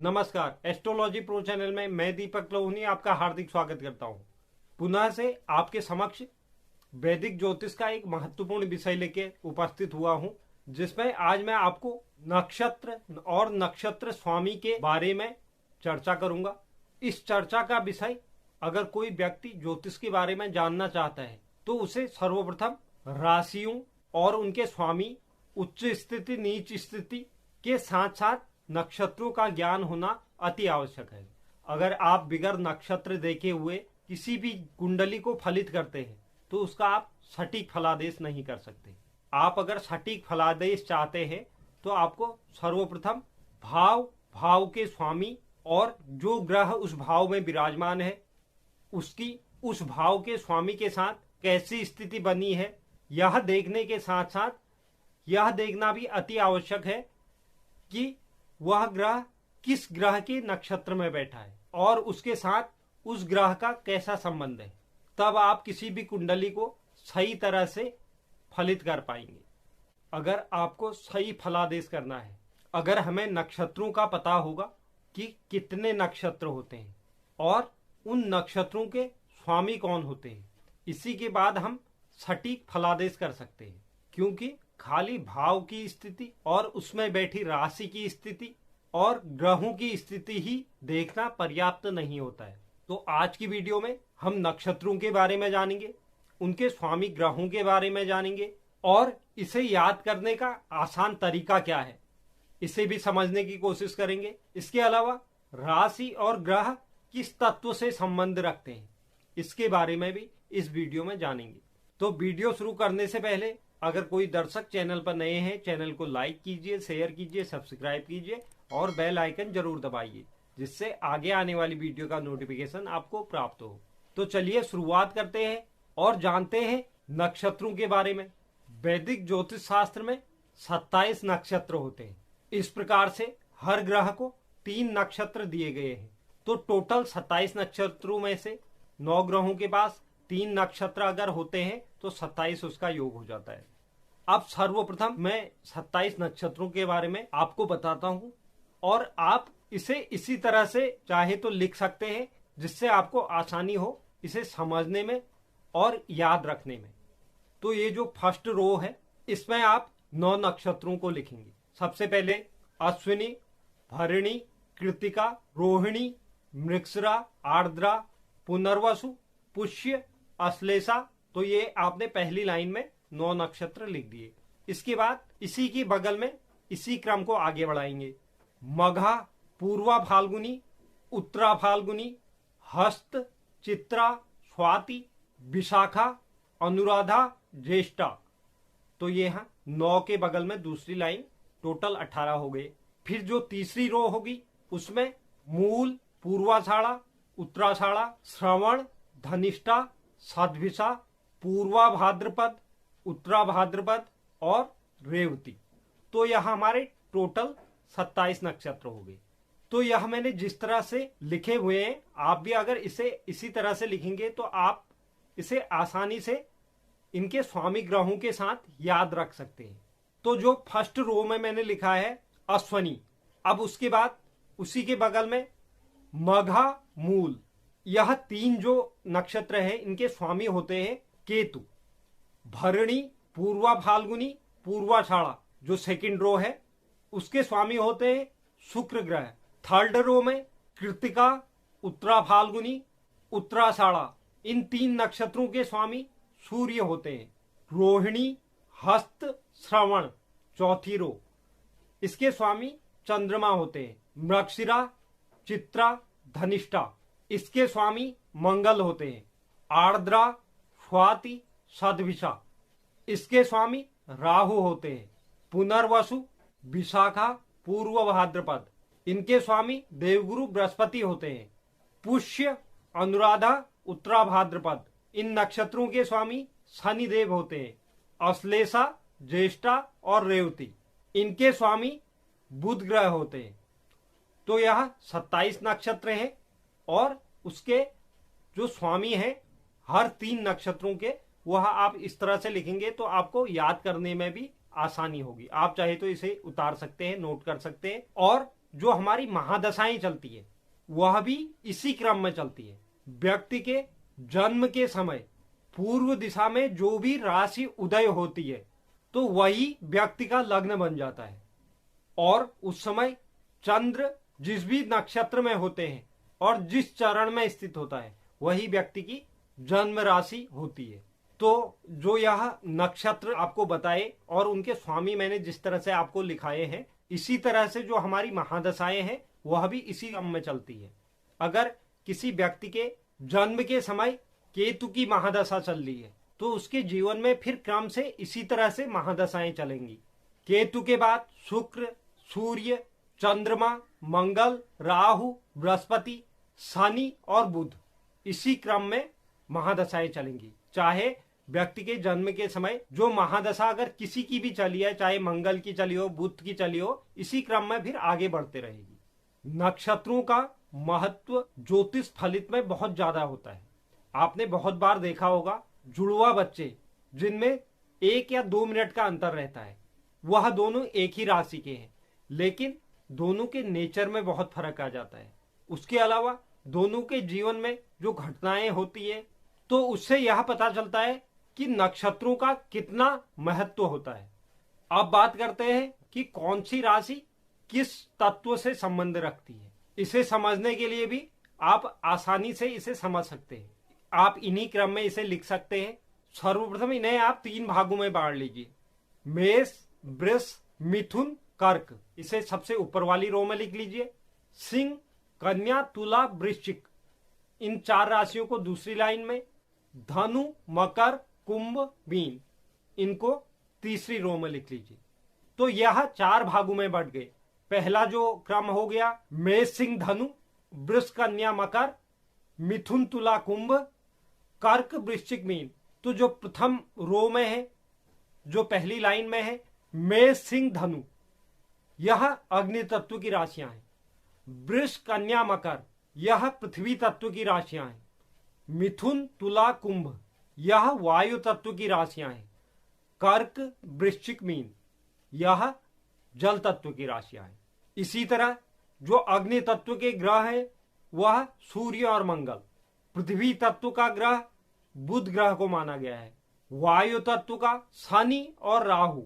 नमस्कार, astrology pro channel में मैं दीपक लोहनी आपका हार्दिक स्वागत करता हूं। पुनः से आपके समक्ष वैदिक ज्योतिष का एक महत्वपूर्ण विषय लेके उपस्थित हुआ हूं, जिसमें आज मैं आपको नक्षत्र और नक्षत्र स्वामी के बारे में चर्चा करूंगा। इस चर्चा का विषय, अगर कोई व्यक्ति ज्योतिष के बारे में जानना चाहता है तो उसे सर्वप्रथम राशियों और उनके स्वामी उच्च स्थिति, नीच स्थिति के साथ साथ नक्षत्रों का ज्ञान होना अति आवश्यक है। अगर आप बिगर नक्षत्र देखे हुए किसी भी कुंडली को फलित करते हैं तो उसका आप सटीक फलादेश नहीं कर सकते। आप अगर सटीक फलादेश चाहते हैं तो आपको सर्वप्रथम भाव के स्वामी और जो ग्रह उस भाव में विराजमान है उसकी उस भाव के स्वामी के साथ कैसी स्थिति बनी है, यह देखने के साथ साथ यह देखना भी अति आवश्यक है कि वह ग्रह किस ग्रह के नक्षत्र में बैठा है और उसके साथ उस ग्रह का कैसा संबंध है। तब आप किसी भी कुंडली को सही तरह से फलित कर पाएंगे। अगर आपको सही फलादेश करना है, अगर हमें नक्षत्रों का पता होगा कि कितने नक्षत्र होते हैं और उन नक्षत्रों के स्वामी कौन होते हैं, इसी के बाद हम सटीक फलादेश कर सकते हैं। क्योंकि खाली भाव की स्थिति और उसमें बैठी राशि की स्थिति और ग्रहों की स्थिति ही देखना पर्याप्त नहीं होता है। तो आज की वीडियो में हम नक्षत्रों के बारे में जानेंगे, उनके स्वामी ग्रहों के बारे में जानेंगे और इसे याद करने का आसान तरीका क्या है, इसे भी समझने की कोशिश करेंगे। इसके अलावा राशि और ग्रह किस तत्व से संबंध रखते हैं, इसके बारे में भी इस वीडियो में जानेंगे। तो वीडियो शुरू करने से पहले अगर कोई दर्शक चैनल पर नए हैं, चैनल को लाइक कीजिए, शेयर कीजिए, सब्सक्राइब कीजिए और बेल आइकन जरूर दबाइए, जिससे आगे आने वाली वीडियो का नोटिफिकेशन आपको प्राप्त हो। तो चलिए शुरुआत करते हैं और जानते हैं नक्षत्रों के बारे में। वैदिक ज्योतिष शास्त्र में 27 नक्षत्र होते हैं। इस प्रकार से हर ग्रह को 3 नक्षत्र दिए गए हैं। तो टोटल 27 नक्षत्रों में से 9 ग्रहों के पास 3 नक्षत्र अगर होते हैं तो 27 उसका योग हो जाता है। अब सर्वप्रथम मैं 27 नक्षत्रों के बारे में आपको बताता हूं और आप इसे इसी तरह से चाहे तो लिख सकते हैं, जिससे आपको आसानी हो इसे समझने में और याद रखने में। तो ये जो फर्स्ट रो है, इसमें आप 9 नक्षत्रों को लिखेंगे। सबसे पहले अश्विनी, भरणी, कृत्तिका, रोहिणी, मृगशिरा, आर्द्रा, पुनर्वसु, पुष्य, अश्लेषा। तो ये आपने पहली लाइन में 9 नक्षत्र लिख दिए। इसके बाद इसी की बगल में इसी क्रम को आगे बढ़ाएंगे। मघा, पूर्वा फाल्गुनी, उत्तरा फाल्गुनी, हस्त, चित्रा, स्वाति, विशाखा, अनुराधा, ज्येष्ठा। तो ये है 9 के बगल में दूसरी लाइन, टोटल 18 हो गए। फिर जो तीसरी रो होगी उसमें मूल, पूर्वाषाढ़ा, उत्तराषाढ़ा, श्रवण, धनिष्ठा, सद्भिषा, पूर्वा भाद्रपद, उत्तरा भाद्रपद और रेवती। तो यह हमारे टोटल 27 नक्षत्र हो गए। तो यह मैंने जिस तरह से लिखे हुए हैं, आप भी अगर इसे इसी तरह से लिखेंगे तो आप इसे आसानी से इनके स्वामी ग्रहों के साथ याद रख सकते हैं। तो जो फर्स्ट रो में मैंने लिखा है अश्वनी, अब उसके बाद उसी के बगल में मघा, मूल, यह 3 जो नक्षत्र है इनके स्वामी होते हैं केतु। भरणी, पूर्वा फाल्गुनी, पूर्वाषाढ़ा जो सेकंड रो है उसके स्वामी होते हैं शुक्र ग्रह। थर्ड रो में कृत्तिका, उत्तरा फाल्गुनी, उत्तराषाढ़ा, इन 3 नक्षत्रों के स्वामी सूर्य होते हैं। रोहिणी, हस्त, श्रवण चौथी रो, इसके स्वामी चंद्रमा होते हैं। मृगशिरा, चित्रा, धनिष्ठा, इसके स्वामी मंगल होते हैं। आर्द्रा, स्वाति, सद्भिषा, इसके स्वामी राहु होते हैं। पुनर्वसु, विशाखा, पूर्व भाद्रपद, इनके स्वामी देवगुरु बृहस्पति होते हैं। पुष्य, अनुराधा, उत्तरा भाद्रपद, इन नक्षत्रों के स्वामी शनिदेव होते हैं। अश्लेषा, ज्येष्ठा और रेवती, इनके स्वामी बुध ग्रह होते हैं। तो यह 27 नक्षत्र हैं और उसके जो स्वामी हैं हर 3 नक्षत्रों के, वह आप इस तरह से लिखेंगे तो आपको याद करने में भी आसानी होगी। आप चाहे तो इसे उतार सकते हैं, नोट कर सकते हैं और जो हमारी महादशाएं चलती है वह भी इसी क्रम में चलती है। व्यक्ति के जन्म के समय पूर्व दिशा में जो भी राशि उदय होती है तो वही व्यक्ति का लग्न बन जाता है, और उस समय चंद्र जिस भी नक्षत्र में होते हैं और जिस चरण में स्थित होता है वही व्यक्ति की जन्म राशि होती है। तो जो यह नक्षत्र आपको बताए और उनके स्वामी मैंने जिस तरह से आपको लिखाए हैं, इसी तरह से जो हमारी महादशाएं हैं वह भी इसी क्रम में चलती है। अगर किसी व्यक्ति के जन्म के समय केतु की महादशा चल रही है तो उसके जीवन में फिर क्रम से इसी तरह से महादशाएं चलेंगी। केतु के बाद शुक्र, सूर्य, चंद्रमा, मंगल, राहु, बृहस्पति, शनि और बुध, इसी क्रम में महादशाएं चलेंगी। चाहे व्यक्ति के जन्म के समय जो महादशा अगर किसी की भी चली है, चाहे मंगल की चली हो, बुध की चली हो, इसी क्रम में फिर आगे बढ़ते रहेगी। नक्षत्रों का महत्व ज्योतिष फलित में बहुत ज्यादा होता है। आपने बहुत बार देखा होगा जुड़वा बच्चे जिनमें 1 या 2 मिनट का अंतर रहता है, वह दोनों एक ही राशि के हैं, लेकिन दोनों के नेचर में बहुत फर्क आ जाता है। उसके अलावा दोनों के जीवन में जो घटनाएं होती है तो उससे यह पता चलता है कि नक्षत्रों का कितना महत्व होता है। अब बात करते हैं कि कौन सी राशि किस तत्व से संबंध रखती है। इसे समझने के लिए भी आप आसानी से इसे समझ सकते हैं। आप इन्हीं क्रम में इसे लिख सकते हैं। सर्वप्रथम इन्हें आप 3 भागों में बांट लीजिए, मेष, वृष, मिथुन, कर्क। इसे सबसे ऊपर वाली रो में लिख लीजिए। सिंह, कन्या, तुला, वृश्चिक, इन 4 राशियों को दूसरी लाइन में। धनु, मकर, कुंभ, मीन, इनको तीसरी रो में लिख लीजिए। तो यह 4 भागों में बढ़ गए। पहला जो क्रम हो गया मेष, सिंह, धनु, वृष, कन्या, मकर, मिथुन, तुला, कुंभ, कर्क, वृश्चिक, मीन। तो जो प्रथम रो में है, जो पहली लाइन में है, मेष, सिंह, धनु, यह अग्नि तत्व की राशियां हैं। वृष, कन्या, मकर, यह पृथ्वी तत्व की राशियां हैं। मिथुन, तुला, कुंभ, यह वायु तत्व की राशियां हैं। कर्क, वृश्चिक, मीन, यह जल तत्व की राशियां हैं। इसी तरह जो अग्नि तत्व के ग्रह हैं वह सूर्य और मंगल। पृथ्वी तत्व का ग्रह बुध ग्रह को माना गया है। वायु तत्व का शनि और राहु,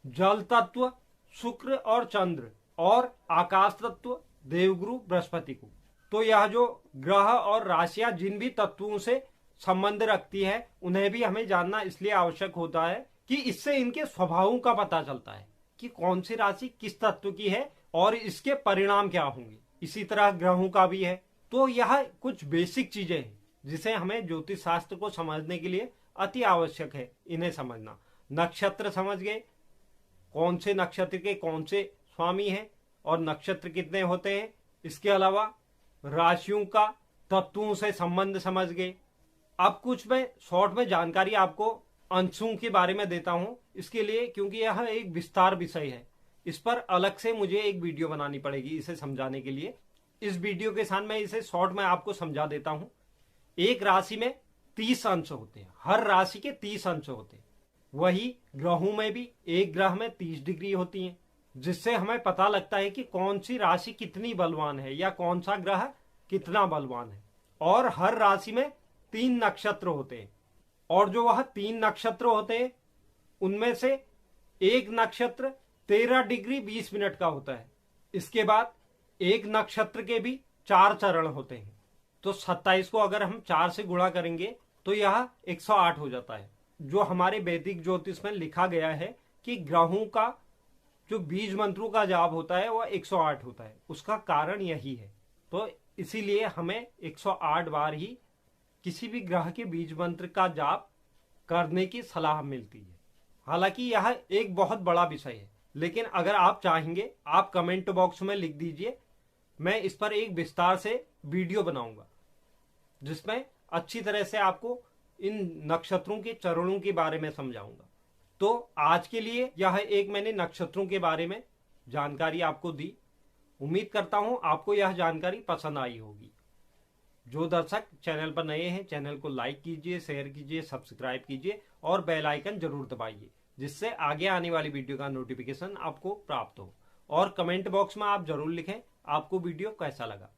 जल तत्व शुक्र और चंद्र, और आकाश तत्व देवगुरु बृहस्पति को। तो यह जो ग्रह और राशियां जिन भी तत्वों से संबंध रखती है उन्हें भी हमें जानना इसलिए आवश्यक होता है कि इससे इनके स्वभावों का पता चलता है कि कौन सी राशि किस तत्व की है और इसके परिणाम क्या होंगे। इसी तरह ग्रहों का भी है। तो यह कुछ बेसिक चीजें हैं जिसे हमें ज्योतिष शास्त्र को समझने के लिए अति आवश्यक है इन्हें समझना। नक्षत्र समझ गए, कौन से नक्षत्र के कौन से स्वामी हैं और नक्षत्र कितने होते हैं। इसके अलावा राशियों का तत्वों से संबंध समझ गए। अब कुछ मैं शॉर्ट में जानकारी आपको अंशों के बारे में देता हूं, इसके लिए क्योंकि यह एक विस्तार विषय है, इस पर अलग से मुझे एक वीडियो बनानी पड़ेगी इसे समझाने के लिए। इस वीडियो के साथ मैं इसे शॉर्ट में आपको समझा देता हूं। एक राशि में 30 अंश होते हैं, हर राशि के 30 अंश होते हैं। वही ग्रहों में भी एक ग्रह में 30 डिग्री होती है, जिससे हमें पता लगता है कि कौन सी राशि कितनी बलवान है या कौन सा ग्रह कितना बलवान है। और हर राशि में 3 नक्षत्र होते हैं, और जो वह 3 नक्षत्र होते हैं उनमें से एक नक्षत्र 13 डिग्री 20 मिनट का होता है। इसके बाद एक नक्षत्र के भी 4 चरण होते हैं। तो 27 को अगर हम 4 से गुणा करेंगे तो यह 108 हो जाता है। जो हमारे वैदिक ज्योतिष में लिखा गया है कि ग्रहों का जो बीज मंत्रों का जाप होता है वह 108 होता है, उसका कारण यही है। तो इसीलिए हमें 108 बार ही किसी भी ग्रह के बीज मंत्र का जाप करने की सलाह मिलती है। हालांकि यह एक बहुत बड़ा विषय है, लेकिन अगर आप चाहेंगे आप कमेंट बॉक्स में लिख दीजिए, मैं इस पर एक विस्तार से वीडियो बनाऊंगा जिसमें अच्छी तरह से आपको इन नक्षत्रों के चरणों के बारे में समझाऊंगा। तो आज के लिए यह एक मैंने नक्षत्रों के बारे में जानकारी आपको दी। उम्मीद करता हूं आपको यह जानकारी पसंद आई होगी। जो दर्शक चैनल पर नए हैं चैनल को लाइक कीजिए, शेयर कीजिए, सब्सक्राइब कीजिए और बेल आइकन जरूर दबाइए, जिससे आगे आने वाली वीडियो का नोटिफिकेशन आपको प्राप्त हो। और कमेंट बॉक्स में आप जरूर लिखें आपको वीडियो कैसा लगा।